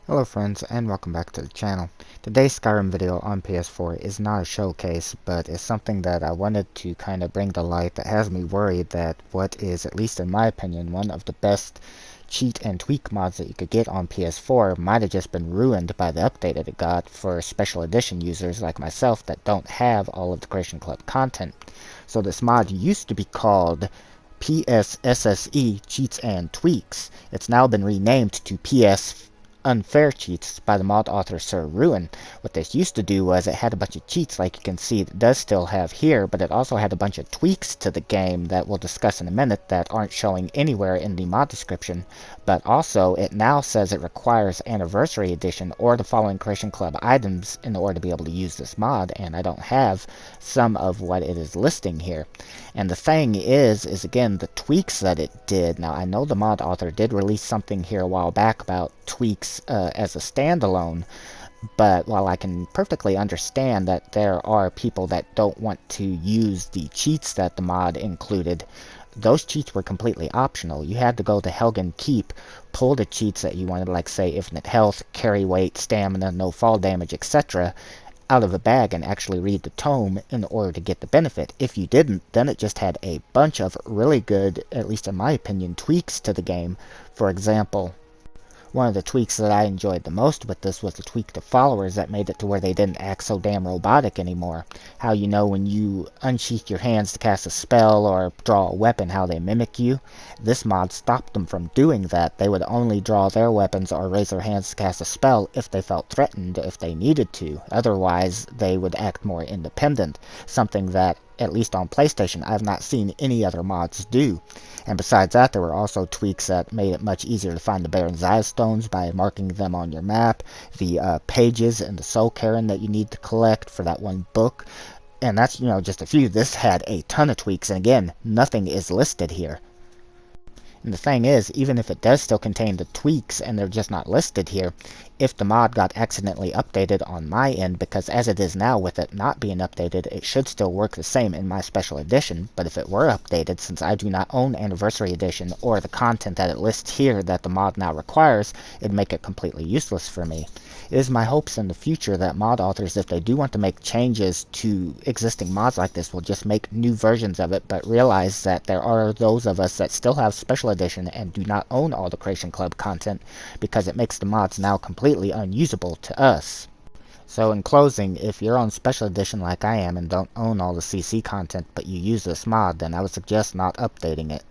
Hello friends, and welcome back to the channel. Today's Skyrim video on PS4 is not a showcase, but is something that I wanted to kind of bring to light that has me worried that what is, at least in my opinion, one of the best cheat and tweak mods that you could get on PS4 might have just been ruined by the update that it got for special edition users like myself that don't have all of the Creation Club content. So this mod used to be called PS SSE Cheats and Tweaks. It's now been renamed to PS Unfair Cheats by the mod author Sir Ruin. What this used to do was it had a bunch of cheats like you can see it does still have here, but it also had a bunch of tweaks to the game that we'll discuss in a minute that aren't showing anywhere in the mod description. But also it now says it requires Anniversary Edition or the following Creation Club items in order to be able to use this mod, and I don't have some of what it is listing here. And the thing is again the tweaks that it did. Now I know the mod author did release something here a while back about tweaks as a standalone, but while I can perfectly understand that there are people that don't want to use the cheats that the mod included, those cheats were completely optional. You had to go to Helgen Keep, pull the cheats that you wanted, like say infinite health, carry weight, stamina, no fall damage, etc., out of a bag and actually read the tome in order to get the benefit. If you didn't, then it just had a bunch of really good, at least in my opinion, tweaks to the game. For example, one of the tweaks that I enjoyed the most with this was the tweak to followers that made it to where they didn't act so damn robotic anymore. How you know when you unsheath your hands to cast a spell or draw a weapon how they mimic you? This mod stopped them from doing that. They would only draw their weapons or raise their hands to cast a spell if they felt threatened, if they needed to. Otherwise, they would act more independent, something that at least on PlayStation, I've not seen any other mods do. And besides that, there were also tweaks that made it much easier to find the Baron's Eye stones by marking them on your map, the pages and the Soul Cairn that you need to collect for that one book. And that's, just a few. This had a ton of tweaks, and again, nothing is listed here. And the thing is, even if it does still contain the tweaks and they're just not listed here, if the mod got accidentally updated on my end, because as it is now with it not being updated, it should still work the same in my special edition, but if it were updated, since I do not own Anniversary Edition or the content that it lists here that the mod now requires, it'd make it completely useless for me. It is my hopes in the future that mod authors, if they do want to make changes to existing mods like this, will just make new versions of it, but realize that there are those of us that still have special edition and do not own all the Creation Club content, because it makes the mods now completely unusable to us. So in closing, if you're on special edition like I am and don't own all the CC content but you use this mod, then I would suggest not updating it.